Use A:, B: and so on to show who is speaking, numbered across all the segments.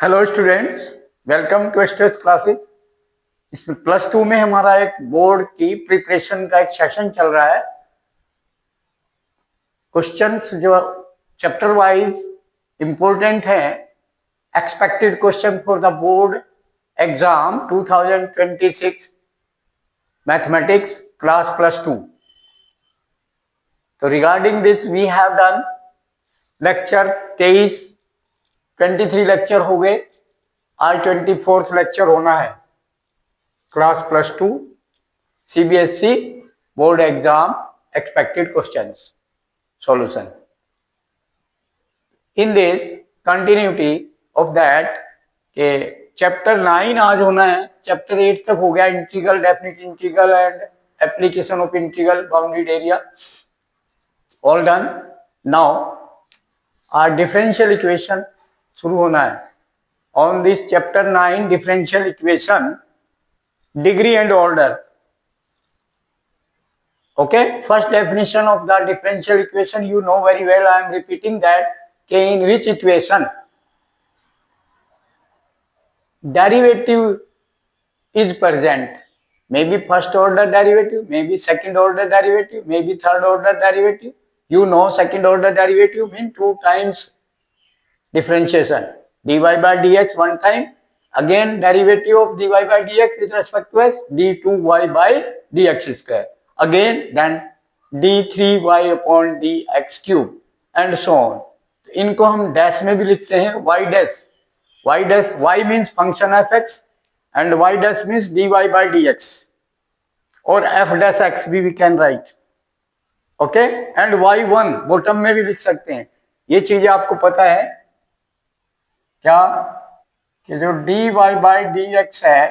A: Hello students, welcome to stage classes. इसमें plus two में हमारा एक बोर्ड की प्रिपरेशन का एक सेशन चल रहा है। क्वेश्चंस जो चैप्टर वाइज इंपॉर्टेंट हैं, expected question for the board exam 2026 mathematics class plus two. तो regarding this we have done lecture 23 lecture हो गए। आज 24th लेक्चर होना है। Class plus two CBSE board exam expected questions solution. In this continuity of that के chapter 9 आज होना है। चैप्टर 8 तक हो गया, integral, definite integral and application of integral, bounded area, all done. Now आज डिफरेंशियल इक्वेशन शुरू होना है। On this chapter 9 differential equation, degree and order. Okay, first definition of the differential equation you know very well. I am repeating that in which equation derivative is present, maybe first order derivative, maybe second order derivative, maybe third order derivative. You know second order derivative means 2 times differentiation, dy by dx one time, again derivative of dy by dx with respect to x, d2y by dx square, again then d3y upon dx cube and so on. इनको हम dash में भी लिखते हैं, y dash, y means function f x and y dash means dy by dx, और f dash x भी we can write. okay, and y1 bottom में भी लिख सकते हैं। ये चीजें आपको पता है क्या कि जो dy बाई dx है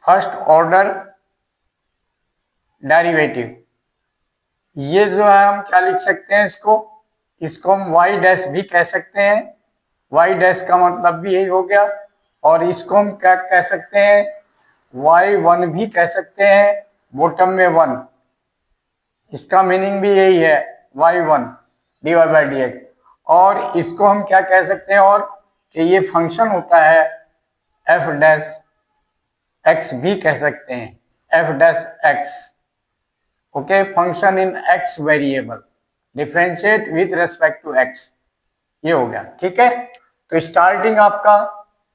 A: फर्स्ट ऑर्डर डेरिवेटिव, ये जो है हम क्या लिख सकते हैं, इसको हम y डैश भी कह सकते हैं, y डैश का मतलब भी यही हो गया, और इसको हम क्या कह सकते हैं, y1 भी कह सकते हैं, बॉटम में 1, इसका मीनिंग भी यही है, y1 dy बाई dx। और इसको हम क्या कह सकते हैं, और कि ये फंक्शन होता है f डैश x भी कह सकते हैं, f dash x। Okay, function in x variable, differentiate with respect to x, ये हो गया। ठीक है, तो स्टार्टिंग आपका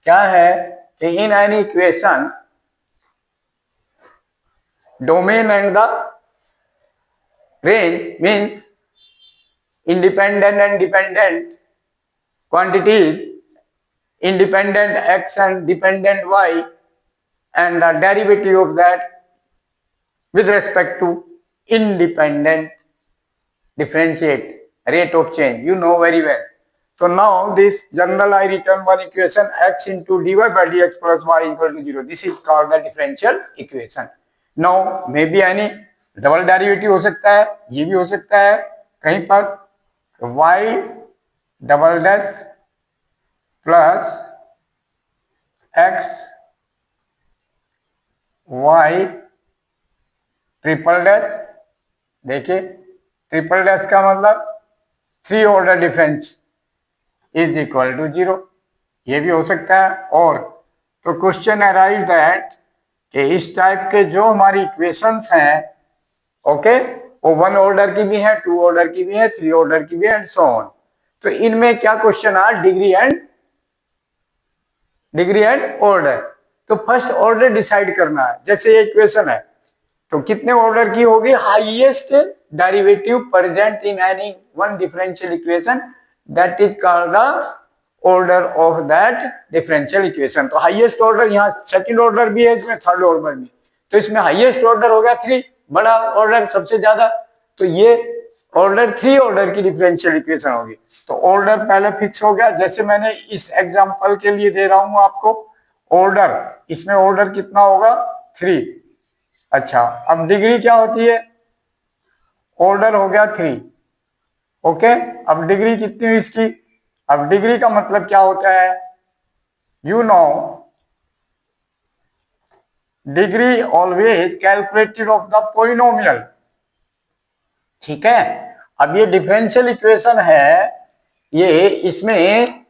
A: क्या है कि in any equation domain and the range means independent and dependent quantities, independent x and dependent y, and the derivative of that with respect to independent differentiate rate of change, you know very well. So now this general I written one equation, x into dy by dx plus y equal to 0. This is called the differential equation. Now maybe any double derivative हो सकता है, ये भी हो सकता है कहीं पर y double dash plus x y triple dash. देखिए ट्रिपल डैश का मतलब 3 order difference is equal to 0, ये भी हो सकता है। और तो क्वेश्चन अराइव दैट कि इस टाइप के जो हमारी इक्वेशंस हैं, ओके, वो 1 ऑर्डर की भी है, 2 ऑर्डर की भी है, 3 ऑर्डर की भी है एंड सो ऑन। तो इनमें क्या क्वेश्चन आ, डिग्री एंड ऑर्डर। तो फर्स्ट ऑर्डर डिसाइड करना है। जैसे ये इक्वेशन है तो कितने ऑर्डर की होगी, highest derivative present in any one differential equation, that is called the order of that differential equation. तो हाईएस्ट ऑर्डर, यहाँ सेकंड ऑर्डर भी है, इसमें थर्ड ऑर्डर भी, तो इसमें हाईएस्ट ऑर्डर हो गया 3, बड़ा ऑर्डर सबसे ज्यादा, तो ये ऑर्डर 3 ऑर्डर की डिफरेंशियल इक्वेशन होगी। तो ऑर्डर पहले फिक्स हो गया, जैसे मैंने इस एग्जांपल के लिए दे रहा हूं आपको ऑर्डर, इसमें ऑर्डर कितना होगा 3। अच्छा, अब डिग्री क्या होती है, ऑर्डर हो गया 3, ओके। अब डिग्री कितनी हुई इसकी, अब डिग्री का मतलब क्या होता है, you know degree always calculated of the polynomial. ठीक है, अब ये डिफरेंशियल इक्वेशन है, ये इसमें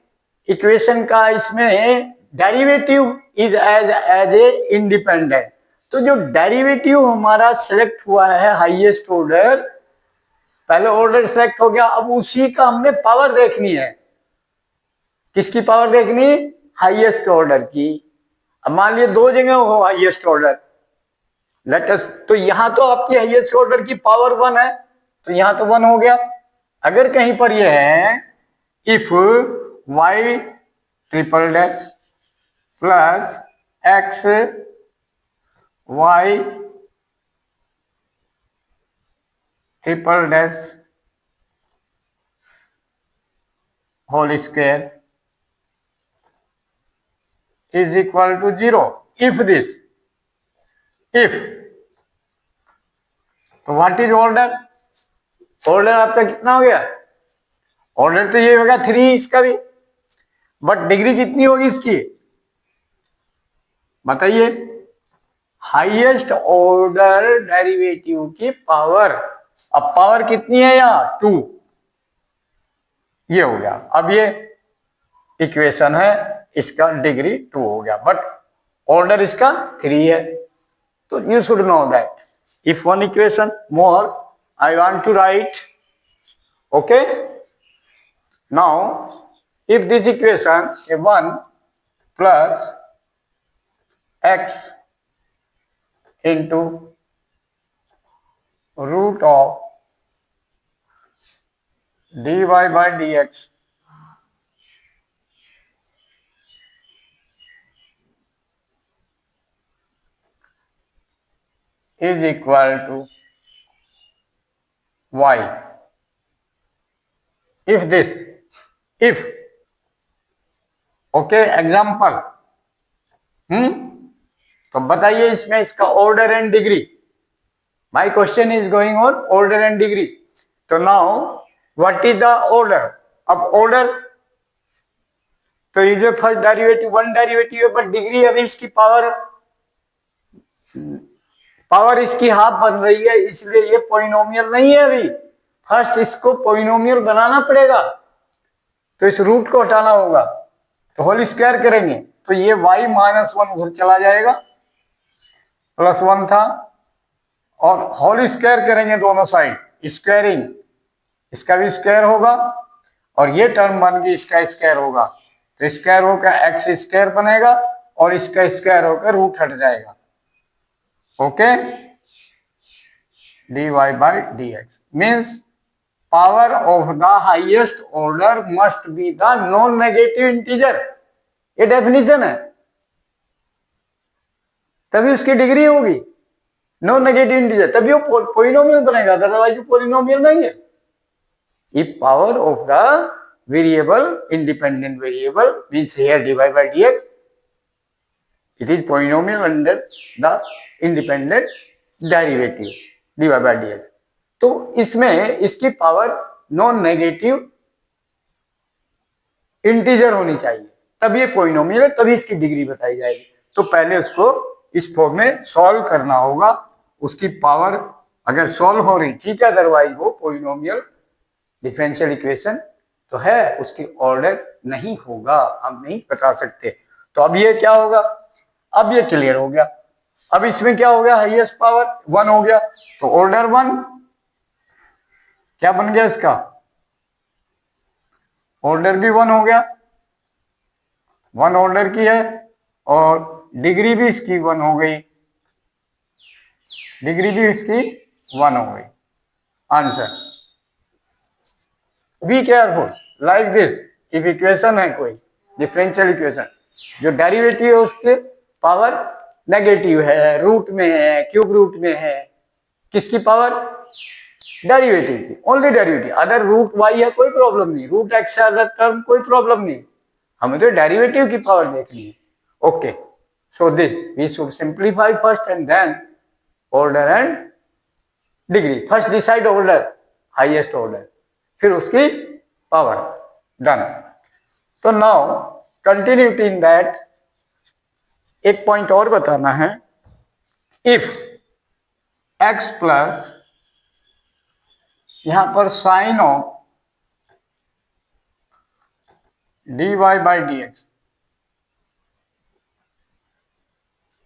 A: इक्वेशन का इसमें derivative is as a independent. तो जो डेरिवेटिव हमारा सिलेक्ट हुआ है हाईएस्ट ऑर्डर, पहले ऑर्डर सिलेक्ट हो गया, अब उसी का हमने पावर देखनी है। किसकी पावर देखनी? हाईएस्ट ऑर्डर की। अब मान लिया दो जगह हो हाईएस्ट ऑर्डर, लेट अस, तो यहां तो आपकी हाईएस्ट ऑर्डर की पावर 1 है, तो यहां तो 1 हो गया। अगर कहीं पर यह है if y triple dash plus x y triple dash whole square is equal to 0, if this, if, तो व्हाट इज ऑर्डर? ऑर्डर आपका कितना हो गया? ऑर्डर तो ये होगा 3 इसका भी, बट डिग्री कितनी होगी इसकी बताइए? हाईएस्ट ऑर्डर डेरिवेटिव की पावर, अब पावर कितनी है यहां? 2, ये हो गया। अब ये इक्वेशन है, इसका डिग्री 2 हो गया, बट ऑर्डर इसका 3 है। तो you should know that if one equation more I want to write, okay. Now if this equation a 1 plus x into root of dy by dx is equal to y, if this, if, okay, example, तो बताइए इसमें इसका order and degree. My question is going on order and degree. तो now what is the order? अब order तो ये जो first derivative 1 derivative है, बट डिग्री अभी इसकी पावर इसकी हाफ बन रही है, इसलिए ये पॉलिनोमियल नहीं है अभी। फर्स्ट इसको पॉलिनोमियल बनाना पड़ेगा, तो इस रूट को हटाना होगा, तो होल स्क्वायर करेंगे, तो ये y माइनस 1 उधर चला जाएगा, प्लस 1 था, और होल स्क्वायर करेंगे दोनों साइड, स्क्वायरिंग, इसका भी स्क्वायर होगा, और ये टर्म बन गई इसका स्क्वायर होगा, तो स्क्वायर होकर एक्स स्क्वायर बनेगा, और इसका स्क्वायर होकर रूट हट जाएगा, okay. dy by dx means power of the highest order must be the non-negative integer, ये डेफिनेशन है, तभी उसकी डिग्री होगी नॉन नेगेटिव इंटीजर, तभी वो पॉलिनोमियल बनेगा, अदरवाइज वो पॉलिनोमियल नहीं है। If power of the variable independent variable means here dy by dx, it is polynomial under the independent derivative dy by dx। तो इसमें इसकी पावर नॉन नेगेटिव इंटीजर होनी चाहिए, तब ये पॉलिनोमियल है, तभी इसकी डिग्री बताई जाएगी। तो पहले उसको इस फॉर्म में सॉल्व करना होगा, उसकी पावर अगर सॉल्व हो रही ठीक है, अदरवाइज वो पॉलिनोमियल डिफरेंशियल इक्वेशन तो है, उसकी ऑर्डर नहीं होगा, हम नहीं बता सकते। तो अब ये क्या होगा? अब ये क्लियर हो गया। अब इसमें क्या हो गया? हाईएस्ट पावर 1 हो गया, तो ऑर्डर 1 क्या बन गया? इसका ऑर्डर भी 1 हो गया, 1 ऑर्डर की है, और डिग्री भी इसकी 1 हो गई, डिग्री भी इसकी 1 हो गई। Answer, be careful like this. If equation है कोई डिफरेंशियल इक्वेशन, जो डेरिवेटिव है उसके पावर नेगेटिव है, रूट में है, क्यूब रूट में है, किसकी पावर? डेरिवेटिव की, ओनली डेरिवेटिव। अगर रूट वाई है कोई प्रॉब्लम नहीं, रूट एक्स है अदर टर्म कोई प्रॉब्लम नहीं, हमें तो डेरिवेटिव की पावर देखनी है, okay. So this we should simplify first and then order and degree. First decide order, highest order, फिर उसकी पावर, डन। तो नाउ कंटिन्यूटी इन दैट, एक पॉइंट और बताना है। इफ x प्लस यहां पर sine of dy by D x.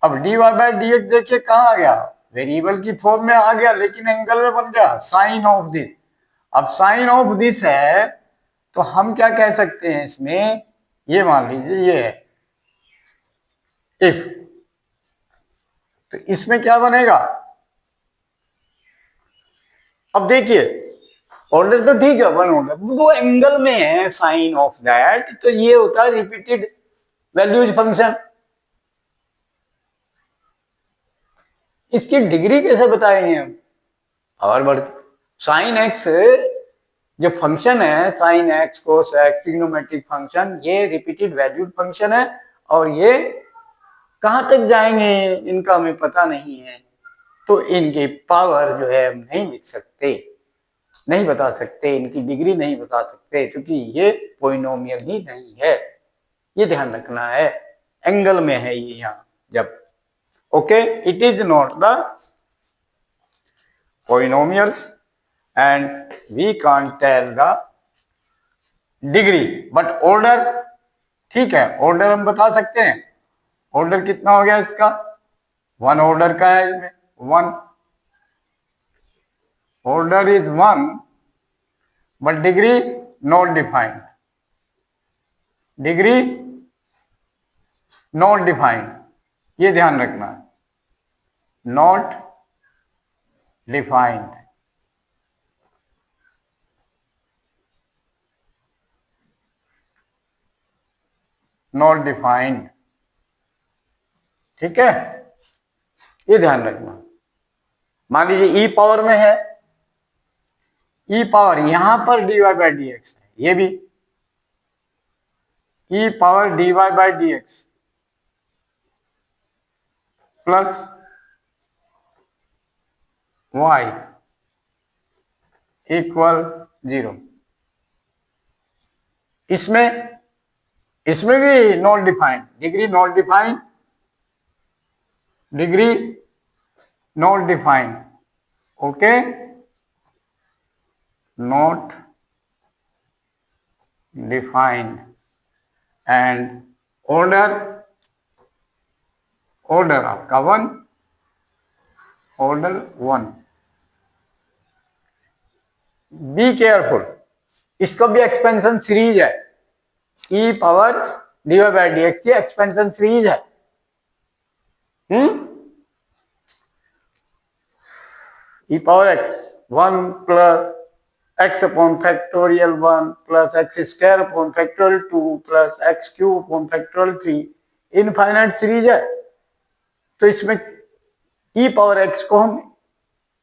A: अब dy बाई डी एक्स देखिए कहाँ आ गया, वेरिएबल की फॉर्म में आ गया, लेकिन एंगल में बन गया साइन ऑफ दिस। अब साइन ऑफ दिस है तो हम क्या कह सकते हैं इसमें, ये मान लीजिए ये है इफ, तो इसमें क्या बनेगा, अब देखिए ऑर्डर तो ठीक है वन ऑर्डर, वो एंगल में है साइन ऑफ दैट, तो ये होता है रिपीटेड वैल्यूज फंक्शन। इसकी डिग्री कैसे बताएंगे हम, और बढ़ साइन एक्स जो फंक्शन है, sine x cos x trigonometric function, ये रिपीटेड वैल्यूड फंक्शन है, और ये कहां तक जाएंगे इनका हमें पता नहीं है, तो इनकी पावर जो है हम नहीं लिख सकते, नहीं बता सकते, इनकी डिग्री नहीं बता सकते, क्योंकि ये पॉलिनोमियल ही नहीं है, ये ध्यान रखना है, एंगल में है ये यहाँ जब, okay, it is not the polynomial and we can't tell the degree, but order ठीक है, ऑर्डर हम बता सकते हैं। ऑर्डर कितना हो गया इसका, वन ऑर्डर का है इसमें, one order is one, but degree not defined, degree not defined, ये ध्यान रखना है, नॉट डिफाइंड। नॉट डिफाइंड, ठीक है, ये ध्यान रखना। मान लीजिए ई पावर में है, ई पावर यहां पर dy बाई डी एक्स है, ये भी e power dy by D x plus y equal 0, इसमें इसमें भी not defined, degree not defined, degree not defined, okay, not defined, and order, order आपका one, order one. Be careful, इसका भी expansion series है, e power d Y by D x की expansion series है, e power x one plus x upon factorial one plus x square upon factorial two plus x cube upon factorial three, infinite series है। तो इसमें ई power x को हम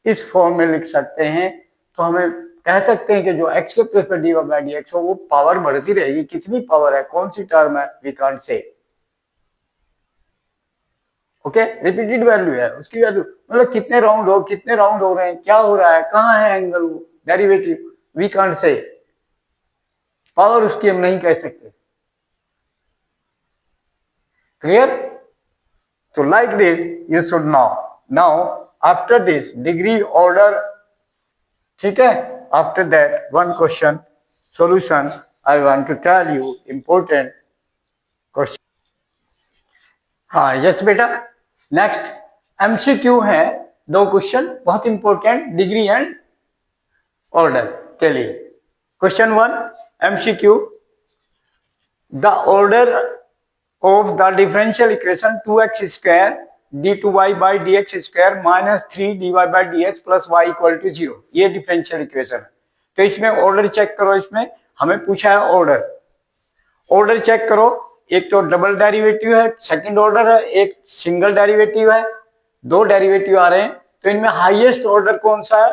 A: इस form में लिख सकते हैं, तो हमें कह सकते हैं कि जो एक्स के प्लेस पर D Y by D X हो वो पावर बढ़ती रहेगी, कितनी पावर है, कौन सी टर्म है, we can't say, okay, repeated value है उसकी वैल्यू, मतलब कितने राउंड हो रहे हैं, क्या हो रहा है, कहां है angle, derivative, we can't say, power उसकी हम नहीं कह सकते, क्लियर। तो like this you should know, now after this degree order, ठीक है, after that one question solution I want to tell you, important question. हाँ यस बेटा, नेक्स्ट एमसीक्यू है, दो क्वेश्चन बहुत इंपॉर्टेंट डिग्री एंड ऑर्डर के लिए। Question one MCQ, the order of the differential equation 2x square d2y by D X square minus 3dy by D x plus Y equal to 0, ये differential equation है। तो इसमें order check करो, इसमें हमें पूछा है ऑर्डर, ऑर्डर चेक करो, एक तो डबल डेरिवेटिव है, सेकंड ऑर्डर है, एक सिंगल डेरिवेटिव है, दो डेरिवेटिव आ रहे हैं, तो इनमें हाईएस्ट ऑर्डर कौन सा है,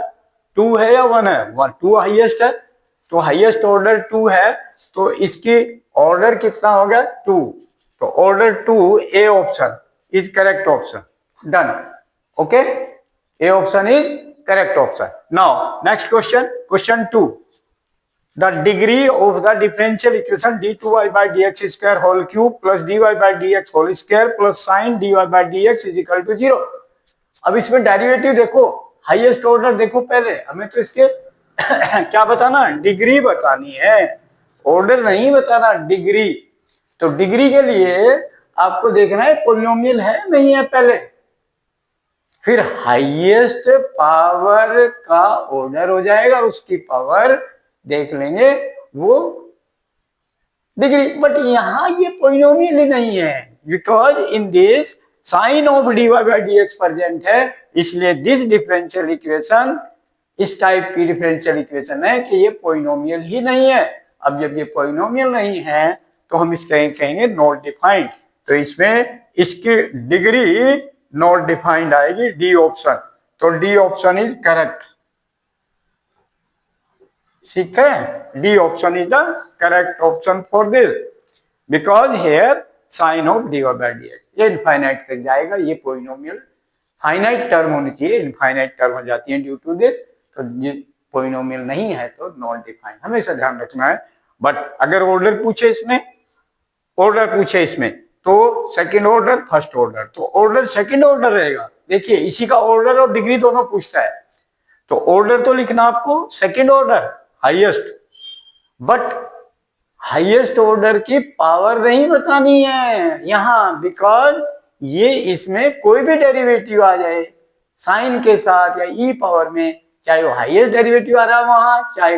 A: 2 है या 1 है, 1 2 हाईएस्ट है, तो हाईएस्ट ऑर्डर 2 है, तो इसकी ऑर्डर कितना हो गया 2, तो order 2 A option is correct option, done, okay, A option is correct option. Now next question, question 2, the degree of the differential equation d2y by dx square whole cube plus dy by dx whole square plus sin dy by dx is equal to 0। अब इसमें derivative देखो, highest order देखो, पहले हमें तो इसके क्या बताना, डिग्री बतानी है, ऑर्डर नहीं बताना, डिग्री। तो डिग्री के लिए आपको देखना है पॉलिनोमियल है नहीं है पहले, फिर हाईएस्ट पावर का ऑर्डर हो जाएगा, उसकी पावर देख लेंगे वो डिग्री। बट यहां ये पॉलिनोमियल ही नहीं है, because in this sine of dy by dx present है, इसलिए दिस डिफरेंशियल इक्वेशन इस टाइप की डिफरेंशियल इक्वेशन है कि ये पॉलिनोमियल ही नहीं है। अब जब ये पॉलिनोमियल नहीं है तो हम इसके कहेंगे नॉट डिफाइंड। तो इसमें इसकी डिग्री नॉट डिफाइंड आएगी, डी ऑप्शन। तो डी ऑप्शन इज करेक्ट, ठीक है, D option is the correct option for this, because here sine of dy by dx ये इनफाइनाइट तक जाएगा। ये पॉलिनोमियल फाइनाइट टर्म होनी चाहिए, इनफाइनाइट टर्म हो जाती है ड्यू टू दिस। तो ये पॉलिनोमियल नहीं है तो नॉट डिफाइंड, हमेशा ध्यान रखना है। बट अगर ऑर्डर पूछे इसमें, ऑर्डर पूछे इसमें तो सेकंड ऑर्डर फर्स्ट ऑर्डर, तो ऑर्डर सेकंड ऑर्डर रहेगा। देखिए इसी का ऑर्डर और डिग्री दोनों पूछता है, तो ऑर्डर तो लिखना आपको second order highest, but highest order की पावर नहीं बतानी है यहां, बिकॉज ये इसमें कोई भी डेरिवेटिव आ जाए साइन के साथ या ई पावर में, चाहे वो हाईएस्ट डेरिवेटिव आ रहा है वहां, चाहे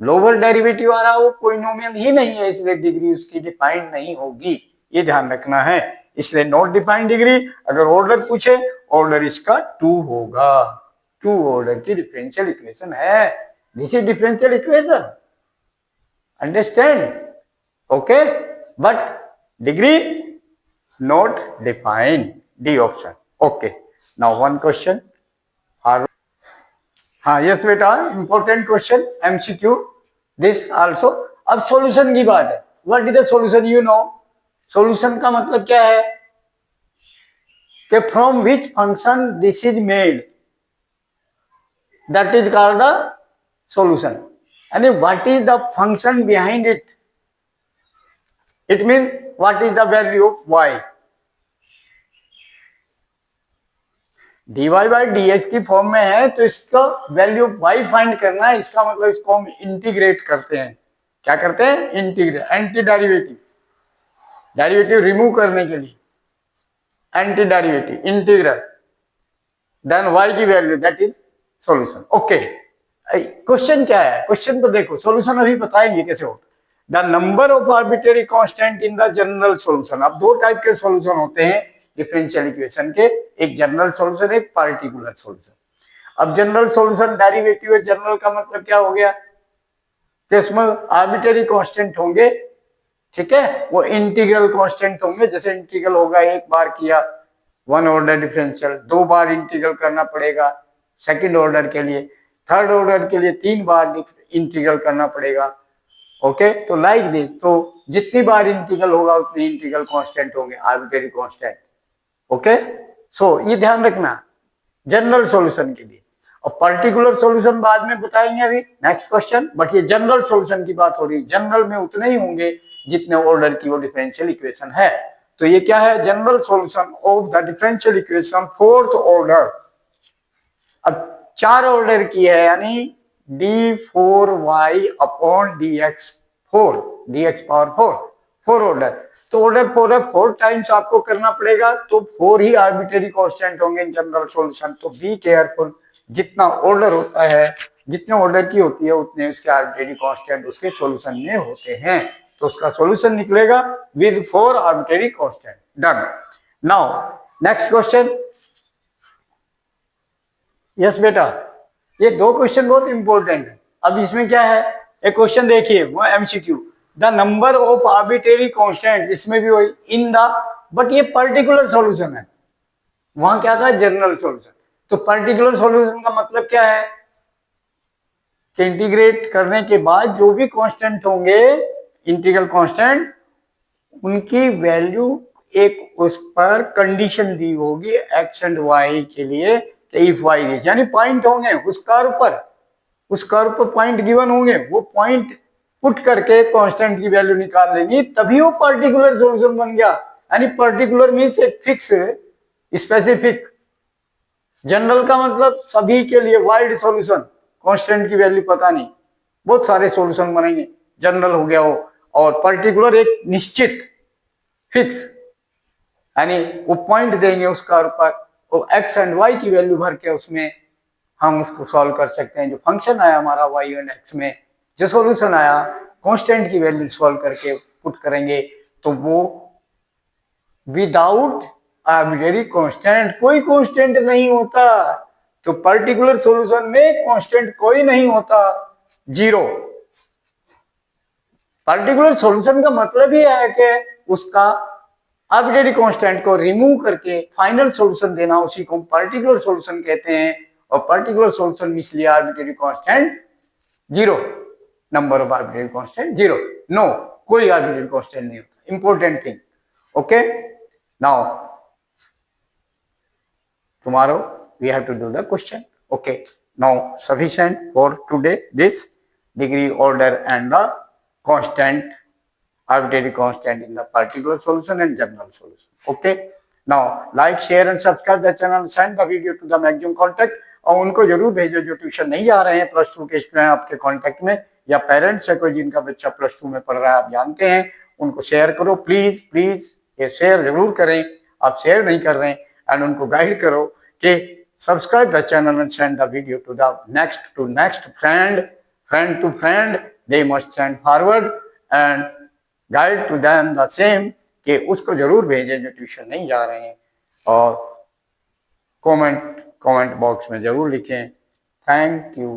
A: लोअर डेरिवेटिव आ रहा हो, पॉलिनोमियल ही नहीं है, इसलिए डिग्री उसकी डिफाइंड नहीं होगी, ये ध्यान रखना है। इसलिए नॉट डिफाइंड डिग्री। अगर ऑर्डर पूछे, ऑर्डर इसका 2 होगा, 2 ऑर्डर की डिफरेंशियल इक्वेशन है। This is differential equation, understand? Okay, but degree not defined, D option. Okay, now one question. हाँ यस बेटा, important question, MCQ this also. अब सॉल्यूशन की बात है। What is the solution? You know solution का मतलब क्या है कि from which function this is made, that is called the solution. यानी what is the function behind it, it means what is the value of y। dy by dx की form में है तो इसका वैल्यू ऑफ y फाइंड करना है। इसका मतलब इसको हम इंटीग्रेट करते हैं। क्या करते हैं? Integrate, anti derivative, derivative remove करने के लिए anti derivative, integral, then y की value, that is solution. Okay, question क्या है? क्वेश्चन तो देखो, सॉल्यूशन अभी बताएंगे कैसे होता है। The number of arbitrary constant in the general solution. अब दो टाइप के सॉल्यूशन होते हैं डिफरेंशियल इक्वेशन के, एक जनरल सॉल्यूशन, एक पार्टिकुलर सॉल्यूशन। अब जनरल सॉल्यूशन डेरिवेटिव है, जनरल का मतलब क्या हो गया कि इसमें आर्बिट्रेरी कांस्टेंट होंगे, ठीक है, वो इंटीग्रल कांस्टेंट होंगे। जैसे इंटीग्रल होगा, एक बार किया वन ऑर्डर डिफरेंशियल, 2 बार इंटीग्रल करना पड़ेगा सेकंड ऑर्डर के लिए, थर्ड ऑर्डर के लिए 3 बार इंटीग्रल करना पड़ेगा। ओके, तो लाइक दिस, तो जितनी बार इंटीग्रल होगा उतनी इंटीग्रल कांस्टेंट होंगे, आर्बिट्रेरी कांस्टेंट। ओके, सो ये ध्यान रखना जनरल सॉल्यूशन के लिए। और पर्टिकुलर सॉल्यूशन बाद में बताएंगे अभी नेक्स्ट क्वेश्चन, बट ये जनरल सॉल्यूशन की बात हो रही है। जनरल में उतने ही होंगे जितने ऑर्डर की वो डिफरेंशियल इक्वेशन है। तो ये क्या है? General solution of the differential equation fourth order. अब 4 ऑर्डर की है, यानी d4y upon dx4, dx power 4 order. तो ऑर्डर 4 है, 4 टाइम्स आपको करना पड़ेगा, तो 4 ही आर्बिट्रेरी कांस्टेंट होंगे इन जनरल सॉल्यूशन। तो बी केयरफुल, जितना ऑर्डर होता है, जितने ऑर्डर की होती है उतने उसके आर्बिट्रेरी कांस्टेंट उसके सॉल्यूशन में होते हैं। तो उसका सॉल्यूशन निकलेगा with 4 arbitrary constant. Done. Now next question. Yes बेटा, ये 2 क्वेश्चन बहुत इंपॉर्टेंट है। अब इसमें क्या है, एक क्वेश्चन देखिए, वो MCQ, the number of arbitrary constant, इसमें भी वही इन द, बट ये पर्टिकुलर सॉल्यूशन है, वहां क्या था? General solution. तो पर्टिकुलर सॉल्यूशन का मतलब क्या है कि इंटीग्रेट करने के बाद जो भी कांस्टेंट होंगे, इंटीग्रल कांस्टेंट, उनकी वैल्यू एक उस पर कंडीशन दी होगी एक्स एंड वाई के लिए, इफ वाई दिस, यानी पॉइंट होंगे उस कर्व पर, उस कर्व पर पॉइंट गिवन होंगे, वो पॉइंट पुट करके कांस्टेंट की वैल्यू निकाल लेंगी, तभी वो पर्टिकुलर सॉल्यूशन बन गया। यानी पर्टिकुलर मीन्स एक फिक्स, स्पेसिफिक। जनरल का मतलब सभी के लिए वाइड सॉल्यूशन, कांस्टेंट की वैल्यू पता नहीं, बहुत सारे सॉल्यूशन बनेंगे। जनरल हो गया हो, और पर्टिकुलर एक निश्चित फिक्स, यानी वो पॉइंट देंगे उसका ऊपर, वो एक्स एंड वाई की वैल्यू भर के उसमें हम उसको सॉल्व कर सकते हैं। जो फंक्शन आया हमारा वाई एंड एक्स में, जो सॉल्यूशन आया कांस्टेंट की वैल्यू सॉल्व करके पुट करेंगे, तो वो विदाउट आर्बिट्रेरी कांस्टेंट, कोई कांस्टेंट नहीं होता। तो पर्टिकुलर सॉल्यूशन में कांस्टेंट कोई नहीं होता, जीरो। पर्टिकुलर सॉल्यूशन का मतलब ही है कि उसका आर्बिट्रेरी कांस्टेंट को रिमूव करके फाइनल सॉल्यूशन देना, उसी को पर्टिकुलर सॉल्यूशन कहते हैं। और पर्टिकुलर सॉल्यूशन इसलिए arbitrary constant zero, number of arbitrary constant zero, no, कोई आर्बिट्रेरी कांस्टेंट नहीं होता। Important thing, okay. Now tomorrow we have to do the question, okay। Now sufficient for today this degree, order and the constant, arbitrary constant in the particular solution and general solution, okay। Now like, share and subscribe the channel, send the video to the maximum contact, और उनको जरूर भेजो जो tuition नहीं जा रहे हैं, plus two के स्टूडेंट आपके कांटेक्ट में, या पेरेंट्स है कोई जिनका बच्चा प्लस टू में पढ़ रहा है, आप जानते हैं, उनको शेयर करो प्लीज प्लीज, ये शेयर जरूर करें, आप शेयर नहीं कर रहे हैं। एंड उनको गाइड करो कि subscribe the channel and send the video to the next friend to friend, they must send forward and guide to them the same, कि उसको जरूर भेजें जो ट्यूशन नहीं जा रहे हैं, और कमेंट बॉक्स में जरूर लिखें। Thank you.